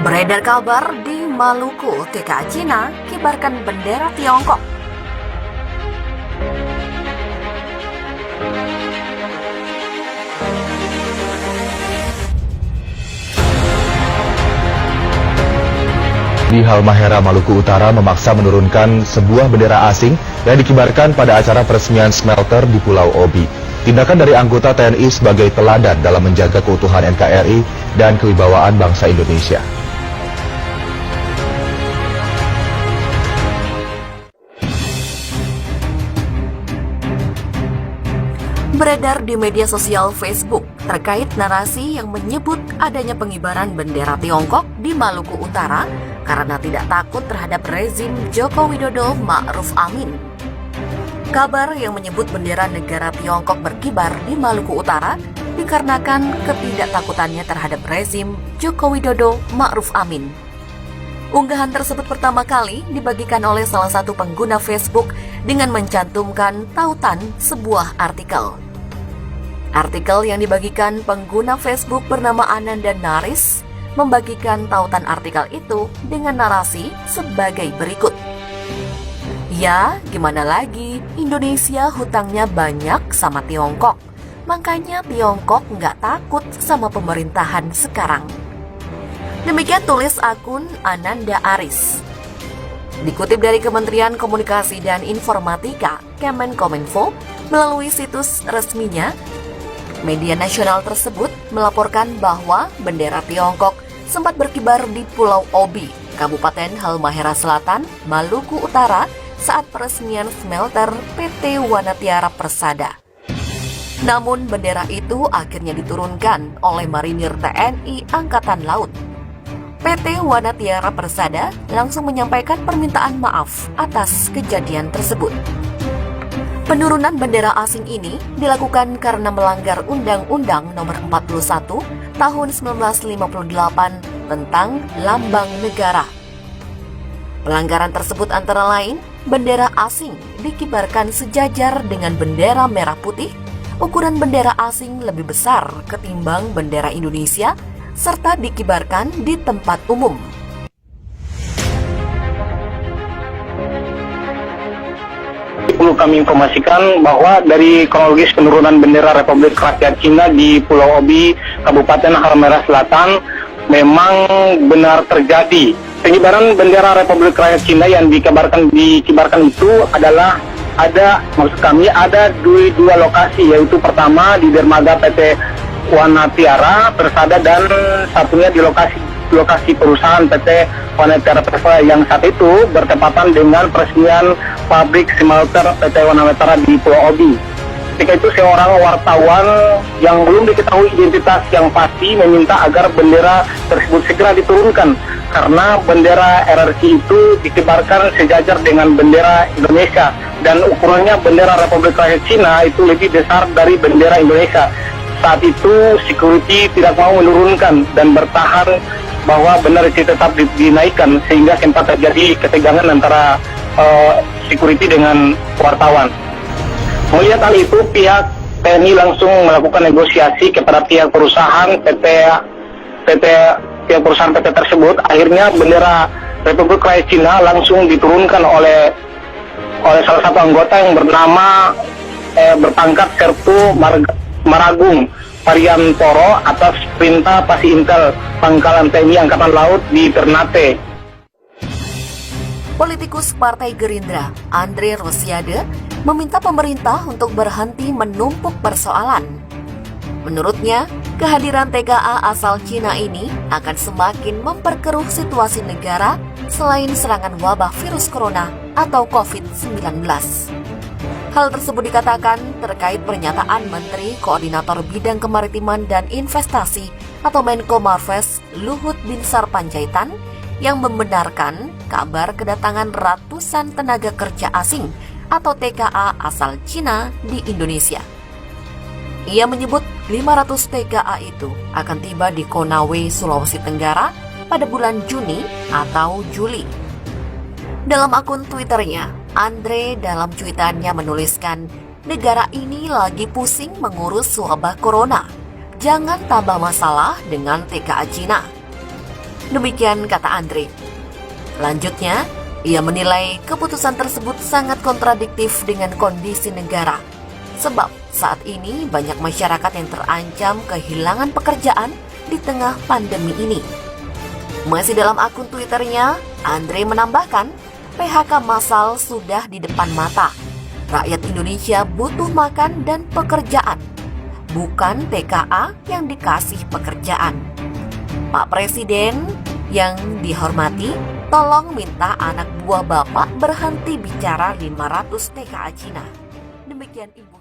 Beredar kabar di Maluku, TKA Cina kibarkan bendera Tiongkok. Di Halmahera, Maluku Utara memaksa menurunkan sebuah bendera asing yang dikibarkan pada acara peresmian smelter di Pulau Obi. Tindakan dari anggota TNI sebagai teladan dalam menjaga keutuhan NKRI dan kewibawaan bangsa Indonesia. Beredar di media sosial Facebook terkait narasi yang menyebut adanya pengibaran bendera Tiongkok di Maluku Utara karena tidak takut terhadap rezim Joko Widodo Ma'ruf Amin. Kabar yang menyebut bendera negara Tiongkok berkibar di Maluku Utara dikarenakan ketidaktakutannya terhadap rezim Joko Widodo Ma'ruf Amin. Unggahan tersebut pertama kali dibagikan oleh salah satu pengguna Facebook dengan mencantumkan tautan sebuah artikel. Artikel yang dibagikan pengguna Facebook bernama Ananda Naris membagikan tautan artikel itu dengan narasi sebagai berikut. Ya, gimana lagi, Indonesia hutangnya banyak sama Tiongkok, makanya Tiongkok nggak takut sama pemerintahan sekarang. Demikian tulis akun Ananda Aris. Dikutip dari Kementerian Komunikasi dan Informatika, Kemenkominfo, melalui situs resminya, media nasional tersebut melaporkan bahwa bendera Tiongkok sempat berkibar di Pulau Obi, Kabupaten Halmahera Selatan, Maluku Utara saat peresmian smelter PT Wanatiara Persada. Namun bendera itu akhirnya diturunkan oleh Marinir TNI Angkatan Laut. PT Wanatiara Persada langsung menyampaikan permintaan maaf atas kejadian tersebut. Penurunan bendera asing ini dilakukan karena melanggar Undang-Undang Nomor 41 Tahun 1958 tentang Lambang Negara. Pelanggaran tersebut antara lain, bendera asing dikibarkan sejajar dengan bendera merah putih, ukuran bendera asing lebih besar ketimbang bendera Indonesia, serta dikibarkan di tempat umum. Perlu kami informasikan bahwa dari kronologis penurunan bendera Republik Rakyat Cina di Pulau Obi, Kabupaten Halmahera Selatan, memang benar terjadi. Pengibaran bendera Republik Rakyat Cina yang dikibarkan itu adalah ada dua lokasi, yaitu pertama di dermaga PT Wanatiara Persada dan satunya di lokasi perusahaan PT Wanatiara Persada yang saat itu bertepatan dengan peresmian pabrik smelter PT Wanatiara di Pulau Obi. Ketika itu seorang wartawan yang belum diketahui identitas yang pasti meminta agar bendera tersebut segera diturunkan karena bendera RRC itu dikibarkan sejajar dengan bendera Indonesia dan ukurannya bendera Republik Rakyat Cina itu lebih besar dari bendera Indonesia. Saat itu security tidak mau menurunkan dan bertahan bahwa bendera itu tetap dinaikkan sehingga sempat terjadi ketegangan antara security dengan wartawan. Melihat hal itu, pihak TNI langsung melakukan negosiasi kepada pihak perusahaan perusahaan PT tersebut. Akhirnya bendera Republik Rakyat Cina langsung diturunkan oleh salah satu anggota yang bernama berpangkat Sertu Maragung Pariantoro atas perintah Pasintel Pangkalan TNI Angkatan Laut di Ternate. Politikus Partai Gerindra, Andre Rosiade, meminta pemerintah untuk berhenti menumpuk persoalan. Menurutnya, kehadiran TKA asal Cina ini akan semakin memperkeruh situasi negara selain serangan wabah virus corona atau COVID-19. Hal tersebut dikatakan terkait pernyataan Menteri Koordinator Bidang Kemaritiman dan Investasi atau Menko Marves Luhut Binsar Panjaitan yang membenarkan kabar kedatangan ratusan tenaga kerja asing atau TKA asal Cina di Indonesia. Ia menyebut 500 TKA itu akan tiba di Konawe, Sulawesi Tenggara pada bulan Juni atau Juli. Dalam akun Twitternya, Andre dalam cuitannya menuliskan, negara ini lagi pusing mengurus wabah corona. Jangan tambah masalah dengan TKA Cina. Demikian kata Andre. Lanjutnya, ia menilai keputusan tersebut sangat kontradiktif dengan kondisi negara. Sebab saat ini banyak masyarakat yang terancam kehilangan pekerjaan di tengah pandemi ini. Masih dalam akun Twitternya, Andre menambahkan, PHK massal sudah di depan mata. Rakyat Indonesia butuh makan dan pekerjaan, bukan TKA yang dikasih pekerjaan. Pak Presiden yang dihormati, tolong minta anak buah Bapak berhenti bicara 500 TKA Cina. Demikian Ibu.